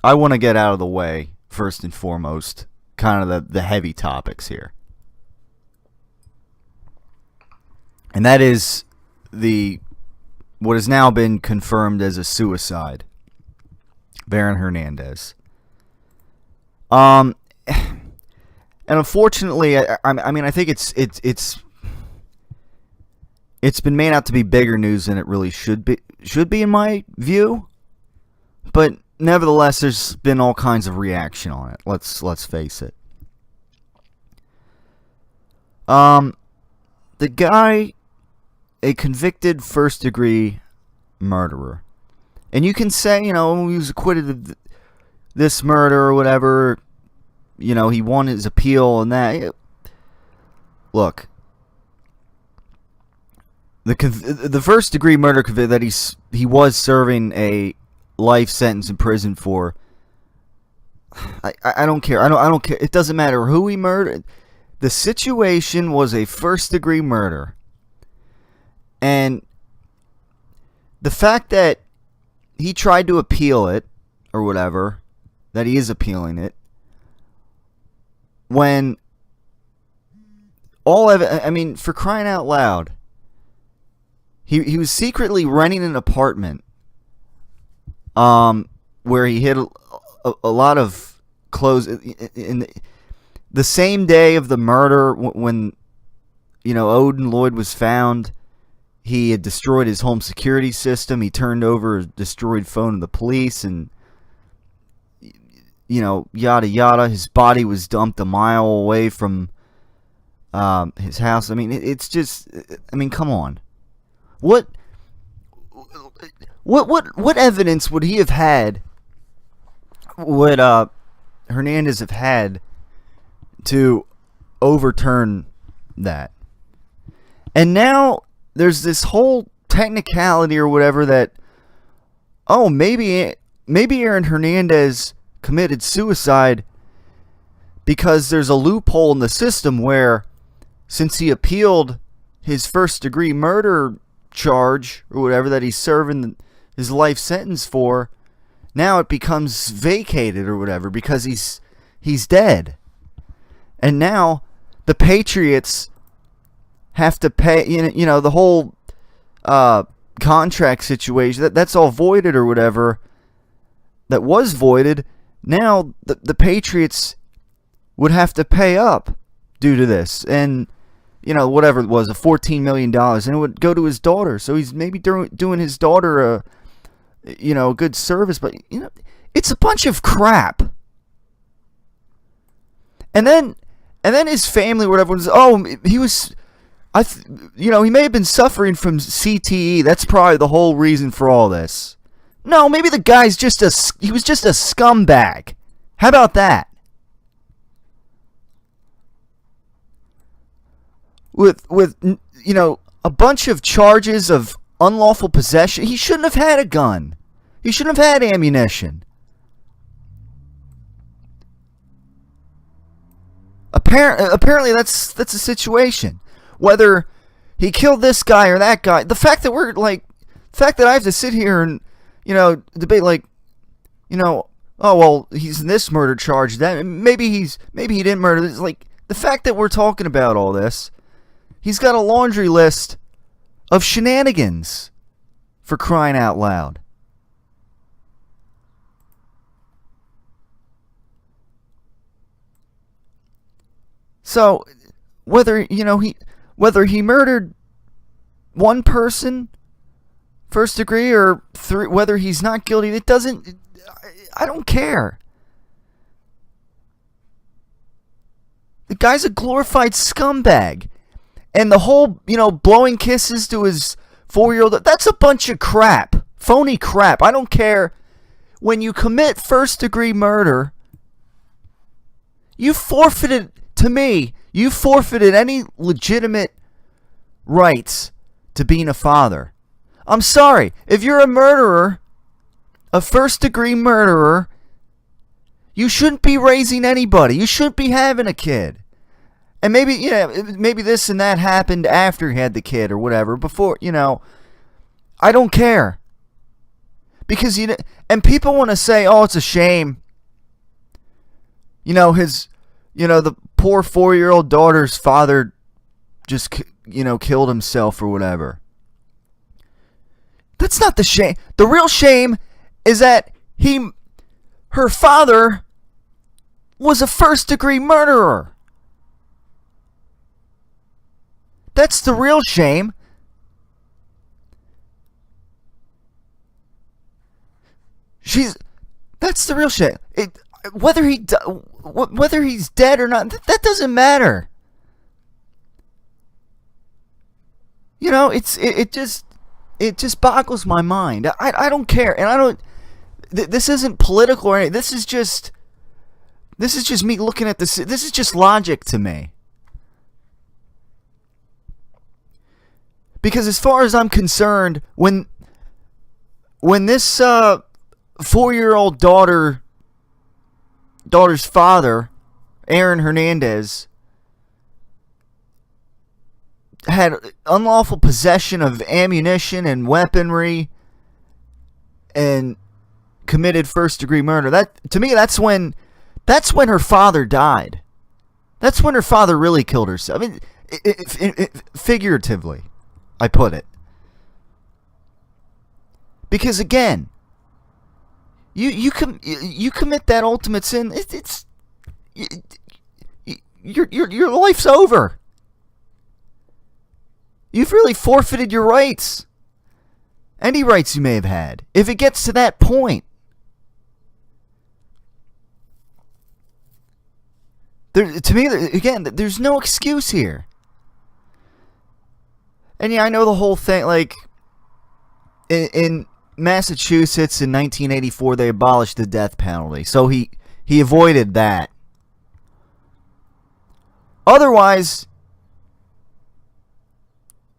I want to get out of the way, first and foremost, kind of the heavy topics here. And that is what has now been confirmed as a suicide. Werner Hernandez. And unfortunately, I mean, I think it's been made out to be bigger news than it really should be in my view. But nevertheless, there's been all kinds of reaction on it. Let's face it. The guy, a convicted first-degree murderer, and you can say, he was acquitted of this murder or whatever. He won his appeal and that. Look, the first-degree murder that he was serving a life sentence in prison for. I don't care. I don't care. It doesn't matter who he murdered. The situation was a first-degree murder. And the fact that he tried to appeal it, or whatever, that he is appealing it, when for crying out loud, he was secretly renting an apartment where he hid a lot of clothes in the same day of the murder. When Odin Lloyd was found, he had destroyed his home security system. He turned over a destroyed phone to the police, and yada yada. His body was dumped a mile away from his house. I mean, it's just, come on. What evidence would he have had? Would Hernandez have had to overturn that? And now there's this whole technicality or whatever that, maybe Aaron Hernandez committed suicide because there's a loophole in the system where, since he appealed his first-degree murder charge or whatever that he's serving his life sentence for, now it becomes vacated or whatever because he's dead. And now the Patriots have to pay, the whole contract situation, that's all voided or whatever, that was voided. Now the Patriots would have to pay up due to this. And whatever it was, $14 million, and it would go to his daughter. So he's maybe doing his daughter a good service, but it's a bunch of crap. And then his family, whatever, was, he was, he may have been suffering from CTE. That's probably the whole reason for all this. No, maybe the guy's he was just a scumbag. How about that? With a bunch of charges of unlawful possession. He shouldn't have had a gun. He shouldn't have had ammunition. Apparently that's the situation. Whether he killed this guy or that guy, the fact that I have to sit here and debate he's in this murder charge, that maybe he didn't murder this. The fact that we're talking about all this, he's got a laundry list of shenanigans, for crying out loud. So, whether he murdered one person, first degree, or three, whether he's not guilty, I don't care. The guy's a glorified scumbag. And the whole, blowing kisses to his 4-year-old, that's a bunch of crap. Phony crap. I don't care. When you commit first-degree murder, you forfeited any legitimate rights to being a father. I'm sorry. If you're a murderer, a first-degree murderer, you shouldn't be raising anybody. You shouldn't be having a kid. And maybe this and that happened after he had the kid or whatever. Before, I don't care. Because and people want to say, "Oh, it's a shame." The poor 4-year-old daughter's father just killed himself or whatever. That's not the shame. The real shame is that her father was a first-degree murderer. That's the real shame. That's the real shame. Whether he's dead or not, that doesn't matter. It just boggles my mind. I don't care, and I don't. This isn't political or anything. This is just me looking at this. This is just logic to me. Because as far as I'm concerned, when this 4-year-old daughter's father, Aaron Hernandez, had unlawful possession of ammunition and weaponry and committed first-degree murder, that to me that's when her father died. That's when her father really killed herself. I mean, figuratively, I put it. Because again, you commit that ultimate sin, your life's over. You've really forfeited your rights. Any rights you may have had. If it gets to that point. To me, again, there's no excuse here. And yeah, I know the whole thing, like, in Massachusetts in 1984, they abolished the death penalty. So he avoided that. Otherwise,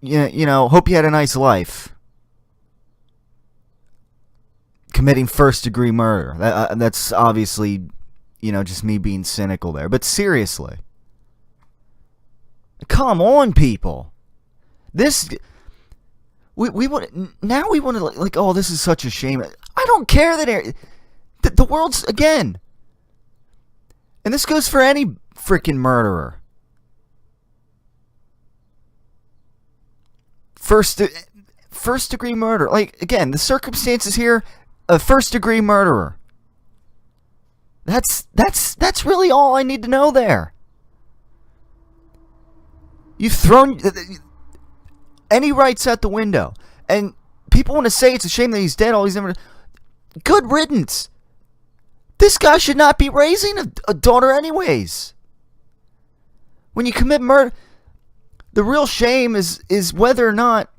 hope you had a nice life. Committing first-degree murder. That's obviously, just me being cynical there. But seriously. Come on, people. We want to, oh, this is such a shame. I don't care that the world's, again. And this goes for any freaking murderer. First degree murder. Like, again, the circumstances here, a first degree murderer. That's really all I need to know there. You've thrown any rights out the window. And people want to say it's a shame that he's dead. All he's never. Good riddance. This guy should not be raising a daughter anyways. When you commit murder, the real shame is whether or not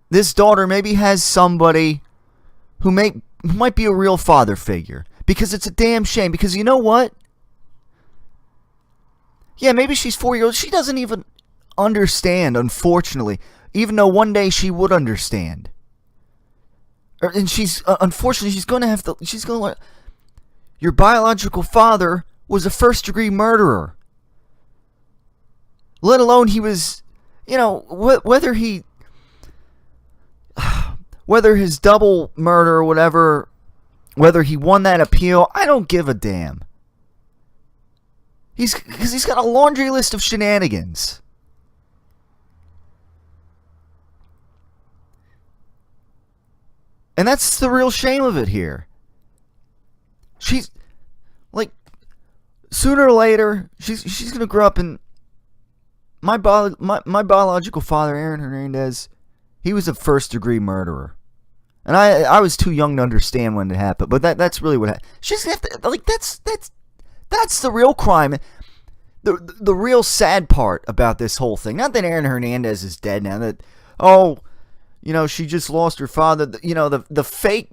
this daughter maybe has somebody who might be a real father figure. Because it's a damn shame. Because you know what? Yeah, maybe she's 4 years old. She doesn't even understand, unfortunately. Even though one day she would understand. And unfortunately, she's going to have to, your biological father was a first-degree murderer. Let alone he was, whether his double murder or whatever, whether he won that appeal, I don't give a damn. Because he's got a laundry list of shenanigans. And that's the real shame of it here. She's, sooner or later, she's going to grow up and my biological father, Aaron Hernandez, he was a first-degree murderer. And I was too young to understand when it happened, but that's really what happened. She's going to have to, that's the real crime. The real sad part about this whole thing, not that Aaron Hernandez is dead now, that, she just lost her father, the fake,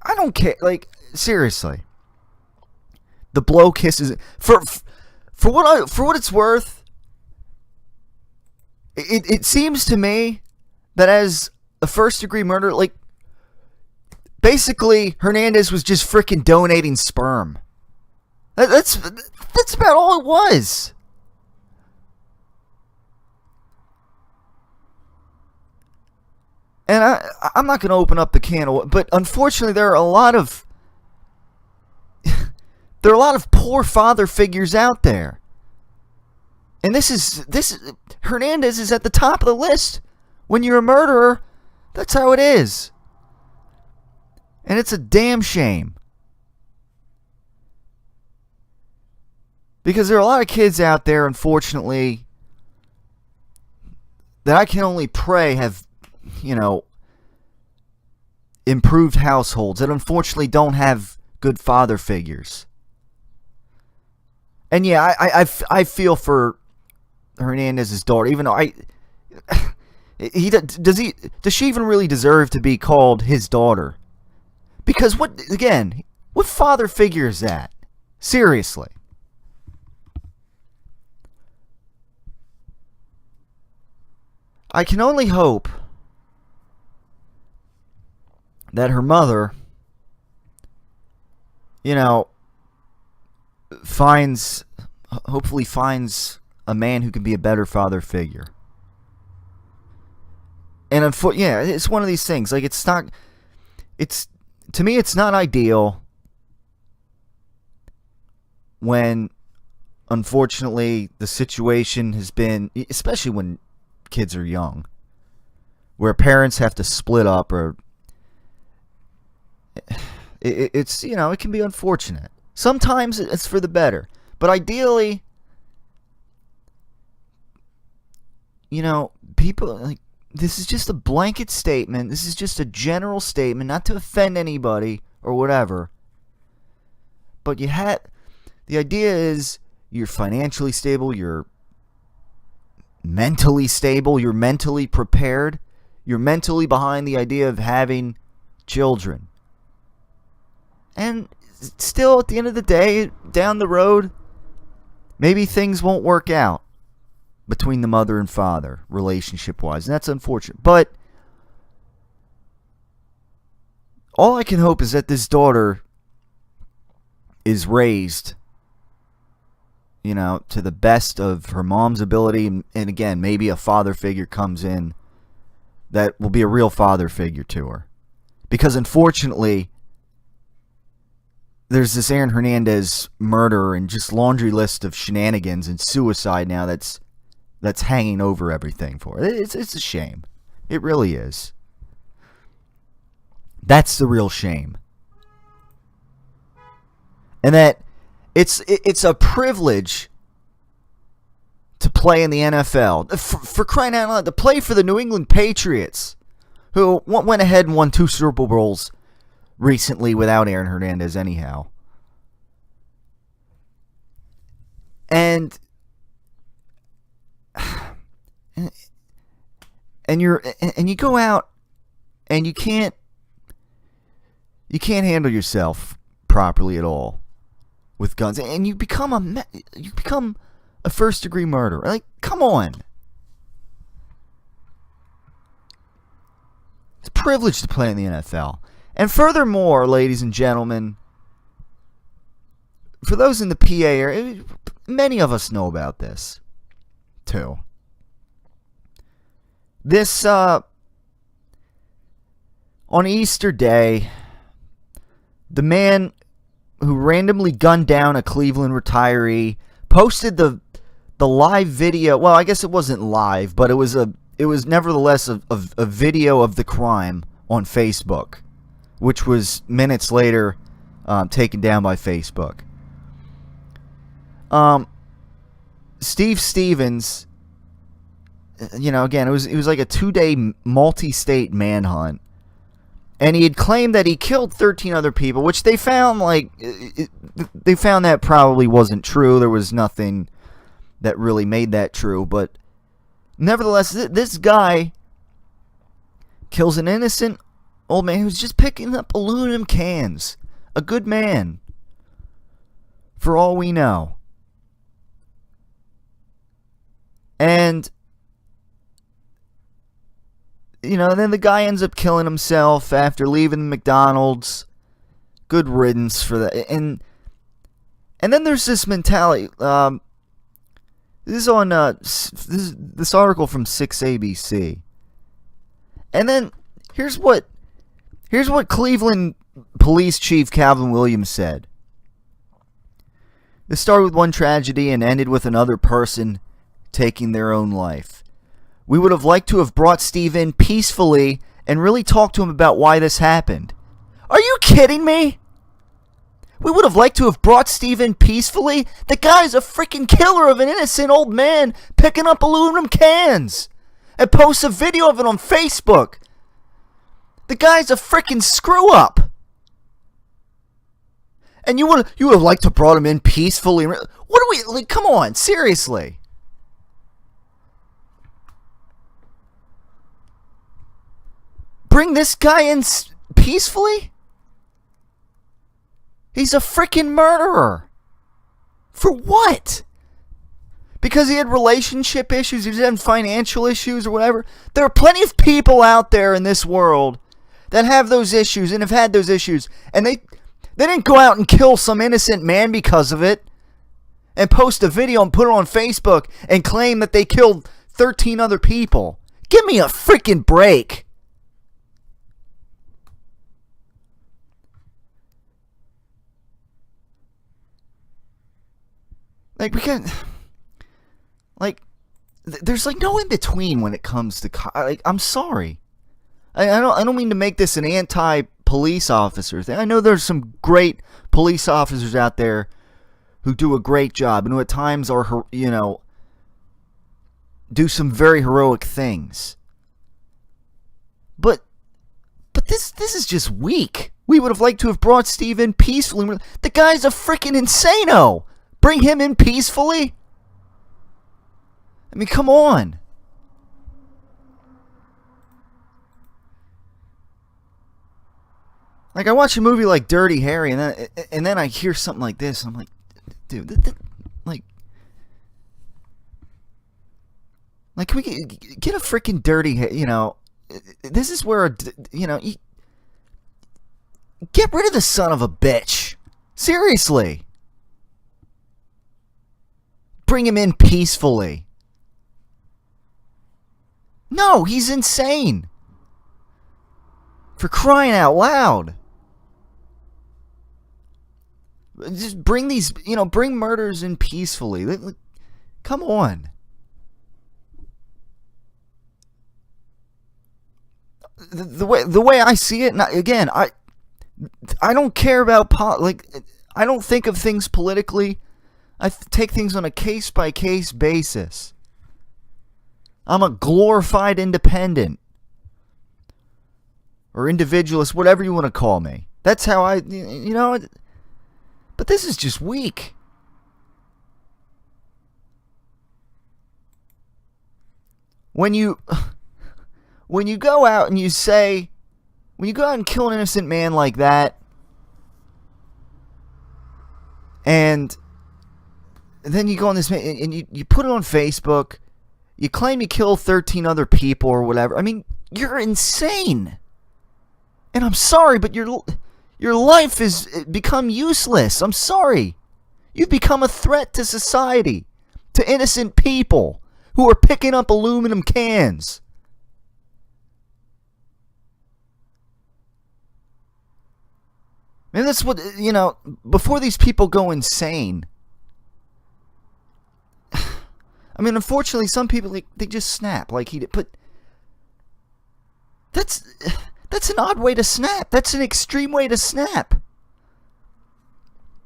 I don't care, seriously. The blow kisses, for what it's worth, it seems to me that as a first-degree murder, basically Hernandez was just freaking donating sperm. That's about all it was. And I'm not going to open up the can of, but unfortunately there are a lot of poor father figures out there. And this Hernandez is at the top of the list. When you're a murderer, that's how it is. And it's a damn shame. Because there are a lot of kids out there, unfortunately, that I can only pray have, improved households that unfortunately don't have good father figures. And yeah, I feel for Hernandez's daughter, even though does she even really deserve to be called his daughter? Because what father figure is that? Seriously. I can only hope that her mother, hopefully finds a man who can be a better father figure. And it's one of these things. Like, to me, it's not ideal when, unfortunately, the situation has been, especially when kids are young, where parents have to split up, or it can be unfortunate. Sometimes it's for the better, but ideally, people, like, this is just a blanket statement. This is just a general statement, not to offend anybody or whatever. But the idea is you're financially stable, you're mentally stable, you're mentally prepared, you're mentally behind the idea of having children. And still, at the end of the day, down the road, maybe things won't work out between the mother and father, relationship-wise, and that's unfortunate. But all I can hope is that this daughter is raised, to the best of her mom's ability, and again, maybe a father figure comes in that will be a real father figure to her. Because unfortunately, there's this Aaron Hernandez murder and just laundry list of shenanigans and suicide now that's hanging over everything for her. It's a shame. It really is. That's the real shame. And that it's a privilege to play in the NFL. For crying out loud, to play for the New England Patriots, who went ahead and won 2 Super Bowls recently without Aaron Hernandez anyhow. And you go out and you can't handle yourself properly at all with guns, and you become a first degree murderer. Like, come on. It's a privilege to play in the NFL. And furthermore, ladies and gentlemen, for those in the PA area, many of us know about this too. This, on Easter Day, the man who randomly gunned down a Cleveland retiree posted the live video. Well, I guess it wasn't live, but it was nevertheless a video of the crime on Facebook, which was minutes later taken down by Facebook. Steve Stevens, again, it was like a 2-day multi-state manhunt. And he had claimed that he killed 13 other people, which they found they found that probably wasn't true. There was nothing that really made that true. But nevertheless, this guy kills an innocent old man who's just picking up aluminum cans. A good man, for all we know. And then the guy ends up killing himself after leaving this riddance for that. And then there's this mentality. This is on this article from 6ABC. And then Here's what Cleveland Police Chief Calvin Williams said. This started with one tragedy and ended with another person taking their own life. We would have liked to have brought Steve in peacefully and really talked to him about why this happened. Are you kidding me? We would have liked to have brought Steve in peacefully? The guy's a freaking killer of an innocent old man picking up aluminum cans and posts a video of it on Facebook. The guy's a freaking screw up. And you would have liked to have brought him in peacefully. What are we, like, come on, seriously. Bring this guy in peacefully? He's a freaking murderer. For what? Because he had relationship issues, he was having financial issues or whatever. There are plenty of people out there in this world that have those issues and have had those issues. And they didn't go out and kill some innocent man because of it and post a video and put it on Facebook and claim that they killed 13 other people. Give me a freaking break. Like, we can't, like, there's like no in between when it comes to, like, I'm sorry. I don't mean to make this an anti-police officer thing. I know there's some great police officers out there who do a great job and who at times are, you know, do some very heroic things. But this is just weak. We would have liked to have brought Steve in peacefully. The guy's a freaking insano. Bring him in peacefully? I mean, come on. Like, I watch a movie like Dirty Harry, and then I hear something like this, and I'm like, dude, like, can we get a freaking Dirty, you know, this is where, you know, get rid of the son of a bitch. Seriously. Bring him in peacefully. No, he's insane. For crying out loud. Just bring these, you know, bring murders in peacefully. Come on. The way I see it, again, I don't care about I don't think of things politically. I take things on a case-by-case basis. I'm a glorified independent. Or individualist, whatever you want to call me. That's how I, you know, but this is just weak. When you go out and you say, when you go out and kill an innocent man like that, and then you go on this, and you put it on Facebook, you claim you killed 13 other people or whatever. I mean, you're insane. And I'm sorry, but your life has become useless. I'm sorry. You've become a threat to society, to innocent people who are picking up aluminum cans. And that's what, you know, before these people go insane. I mean, unfortunately, some people, like, they just snap like he did. But that's an odd way to snap. That's an extreme way to snap.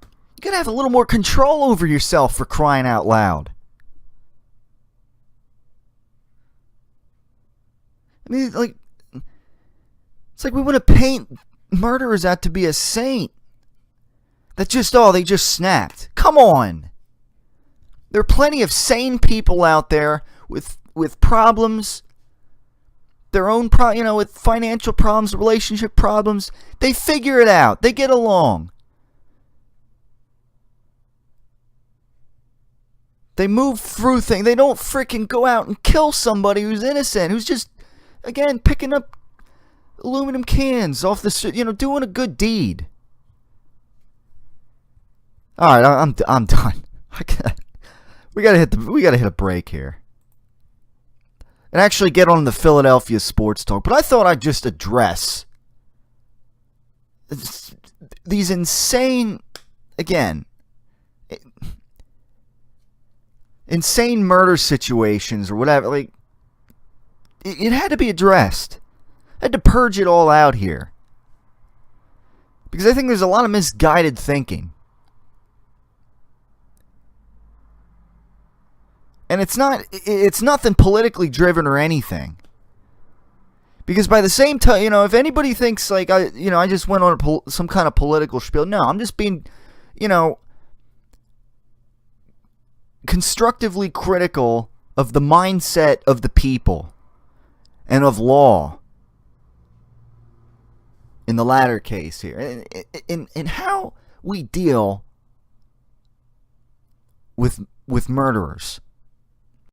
You gotta have a little more control over yourself, for crying out loud. I mean, like, it's like we want to paint murderers out to be a saint. That just, they just snapped. Come on. There are plenty of sane people out there with problems, their own with financial problems, relationship problems. They figure it out. They get along. They move through things. They don't freaking go out and kill somebody who's innocent, who's just, again, picking up aluminum cans off the street, doing a good deed. All right, I'm done. We gotta hit a break here. and actually get on the Philadelphia sports talk. But I thought I'd just address these insane, again, insane murder situations or whatever. Like, it had to be addressed. I had to purge it all out here. Because I think there's a lot of misguided thinking. And it's nothing politically driven or anything. Because by the same time, if anybody thinks like I just went on some kind of political spiel, no, I'm just being, constructively critical of the mindset of the people and of law. In the latter case here, and how we deal with murderers.